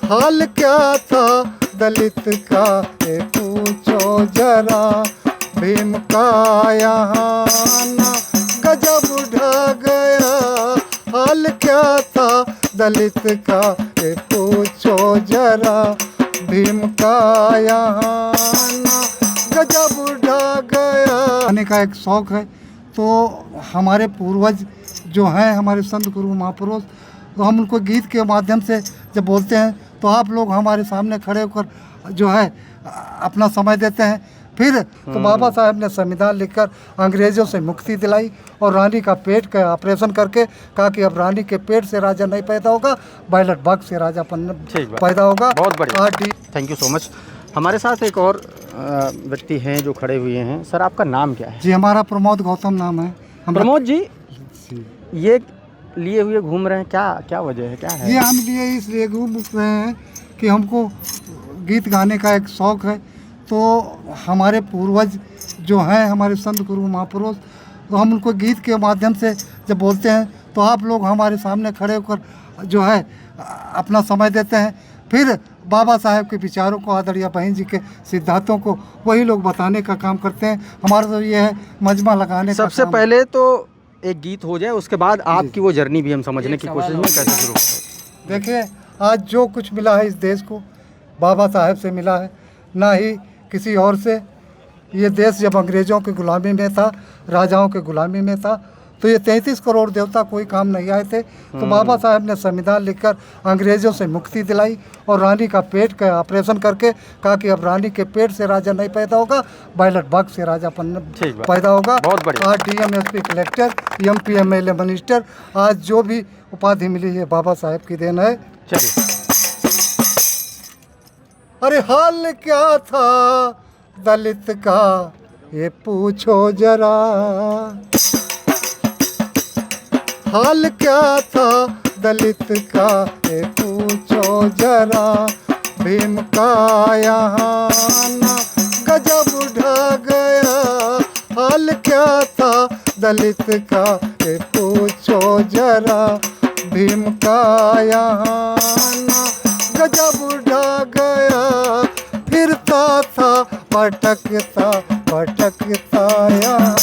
हाल क्या था दलित का ये पूछो जरा, भीम का यहाँ आना गजब ढा गया। हाल क्या था दलित का ये पूछो जरा, भीम का यहाँ आना गजब ढा गया। आने का एक शौक़ है, तो हमारे पूर्वज जो हैं, हमारे संत गुरु महापुरुष, तो हम उनको गीत के माध्यम से जब बोलते हैं तो आप लोग हमारे सामने खड़े होकर जो है अपना समय देते हैं। फिर तो बाबा साहब ने संविधान लिखकर अंग्रेज़ों से मुक्ति दिलाई और रानी का पेट का ऑपरेशन करके कहा कि अब रानी के पेट से राजा नहीं पैदा होगा, बैलेट बॉक्स से राजा पैदा होगा। बहुत बढ़िया, थैंक यू सो मच। हमारे साथ एक और व्यक्ति हैं जो खड़े हुए हैं। सर, आपका नाम क्या है? जी, हमारा प्रमोद गौतम नाम है। प्रमोद जी, ये लिए हुए घूम रहे हैं, क्या वजह है, क्या है? ये हम लिए इसलिए घूम रहे हैं कि हमको गीत गाने का एक शौक़ है, तो हमारे पूर्वज जो हैं, हमारे संत गुरु महापुरुष, तो हम उनको गीत के माध्यम से जब बोलते हैं तो आप लोग हमारे सामने खड़े होकर जो है अपना समय देते हैं। फिर बाबा साहब के विचारों को, आदरणीय बहन जी के सिद्धांतों को वही लोग बताने का काम करते हैं। हमारा तो ये है मजमा लगाने का। सबसे पहले तो एक गीत हो जाए, उसके बाद आपकी वो जर्नी भी हम समझने की कोशिश में कैसे शुरू करें। देखिए, आज जो कुछ मिला है इस देश को बाबा साहब से मिला है, ना ही किसी और से। ये देश जब अंग्रेज़ों की गुलामी में था, राजाओं के गुलामी में था, तो ये 33 करोड़ देवता कोई काम नहीं आए थे। तो बाबा साहब ने संविधान लिखकर अंग्रेज़ों से मुक्ति दिलाई और रानी का पेट का ऑपरेशन करके कहा कि अब रानी के पेट से राजा नहीं पैदा होगा, बैलेट बॉक्स से राजा पैदा होगा। बहुत बढ़िया। आज DM, SP, collector, MP, MLA, minister, आज जो भी उपाधि मिली है बाबा साहब की देन है। चलिए। अरे हाल क्या था दलित का ये पूछो जरा, हाल क्या था दलित का ये पूछो जरा, भीम का यहाँ आना गजब ढा गया। हाल क्या था दलित का ये पूछो जरा, भीम का यहाँ आना गजब ढा गया। फिरता था भटकता भटकता यहाँ,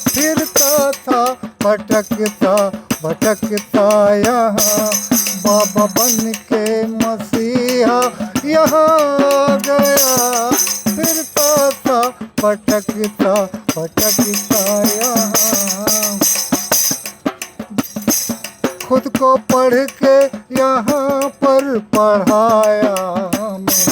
फिरता था भटकता भटकता यहाँ, बाबा बन के मसीहा यहाँ आ गया। फिरता था भटकता भटकता यहाँ, खुद को पढ़ के यहाँ पर पढ़ाया हमें,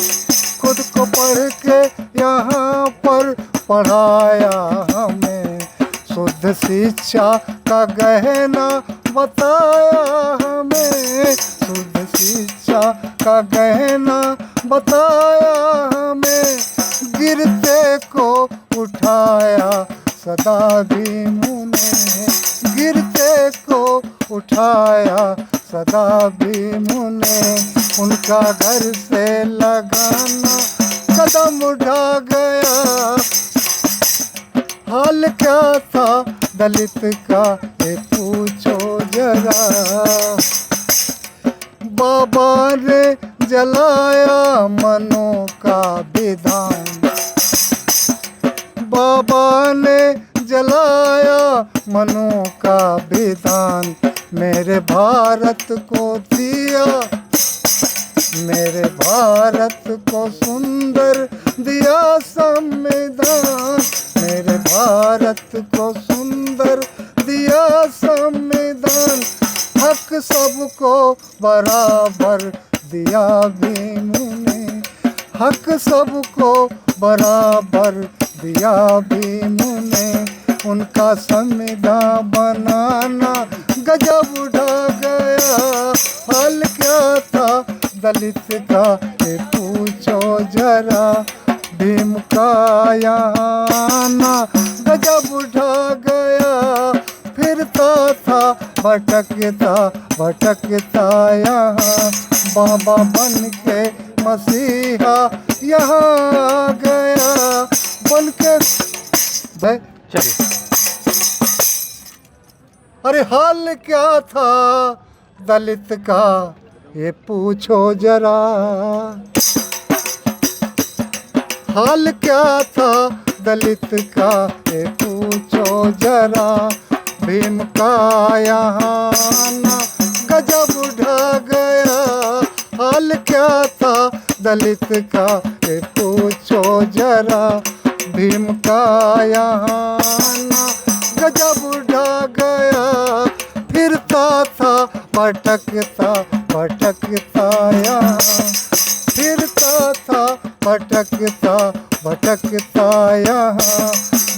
खुद को पढ़ के यहाँ पर पढ़ाया हमें, शुद्ध शिक्षा का गहना बताया हमें, शुद्ध शिक्षा का गहना बताया हमें, गिरते को उठाया सदा भीम ने, गिरते को उठाया सदा भीम ने, उनका घर से लगाना कदम उठा गया। हाल क्या था दलित का ये पूछो जरा, बाबा ने जलाया मनों का विधान, बाबा ने जलाया मनों का विधान, मेरे भारत को दिया, मेरे भारत को सुंदर दिया संविधान, मेरे भारत को सुंदर दिया संविधान, हक सबको बराबर दिया भीम ने, हक सबको बराबर दिया भीम ने, उनका संविधान बनाना गजब उठा गया। हाल क्या था दलित का ये पूछो जरा, भीम का यहाँ आना गजब उठा गया। फिरता था भटकता भटकता यहाँ, बाबा बन के मसीहा यहाँ आ गया, बन के। चलिए। अरे हाल क्या था दलित का ये पूछो जरा। हाल क्या था दलित का ये पूछो जरा, भीम का यहाँ आना गजब ढा गया। हाल क्या था दलित का ये पूछो जरा, भीम का यहाँ आना गजब ढा गया। फिरता था भटकता भटकता यहाँ, फिरता था भटकता भटकता यहाँ,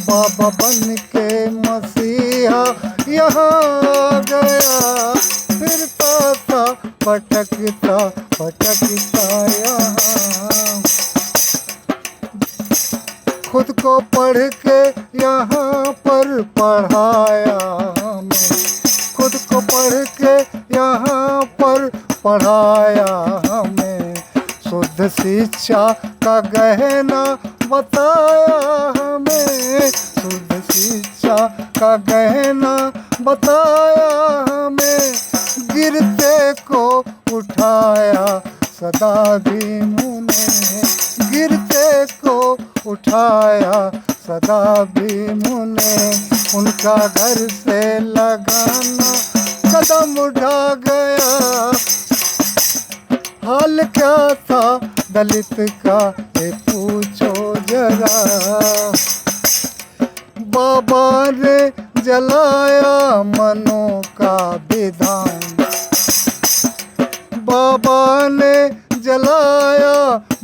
बाबा बन के मसीहा यहाँ आ गया। फिरता था भटकता भटकता यहाँ, खुद को पढ़ के यहाँ पर पढ़ाया हमें, खुद को पढ़ के यहाँ पर पढ़ाया हमें। शुद्ध शिक्षा का गहना बताया हमें, शुद्ध शिक्षा का गहना बताया हमें। गिरते को उठाया सदा भीम ने, गिरते को उठाया सदा भीम ने। उनका घर से लगाना कदम उठा गया। हाल क्या था दलित का ये पूछो जरा, बाबा ने जलाया मनों का विधान, बाबा ने जलाया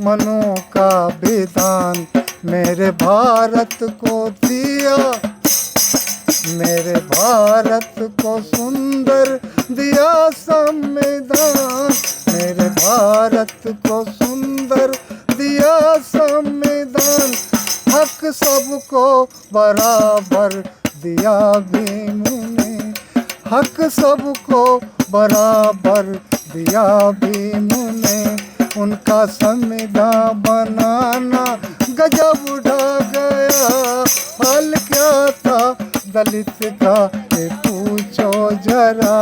मनों का विधान। मेरे भारत को दिया, मेरे भारत को सुंदर दिया संविधान, मेरे भारत को सुंदर दिया संविधान। हक सबको बराबर दिया भीम ने, हक सबको बराबर दिया भीम ने। उनका संविधान बनाना गजब उठा गया। हाल क्या था दलित का ये पूछो जरा,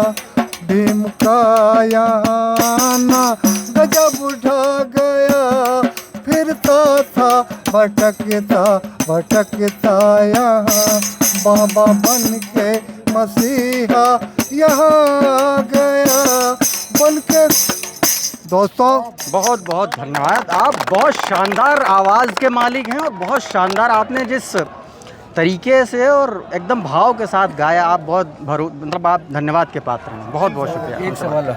भीम का यहाँ आना गजब उठा गया। फिरता था भटकता भटकता यहाँ, बाबा बन के मसीहा यहाँ आ गया। बन के दोस्तों बहुत बहुत धन्यवाद। आप बहुत शानदार आवाज़ के मालिक हैं और बहुत शानदार आपने जिस तरीके से और एकदम भाव के साथ गाया, आप बहुत मतलब आप धन्यवाद के पात्र हैं। बहुत बहुत शुक्रिया। एक सवाल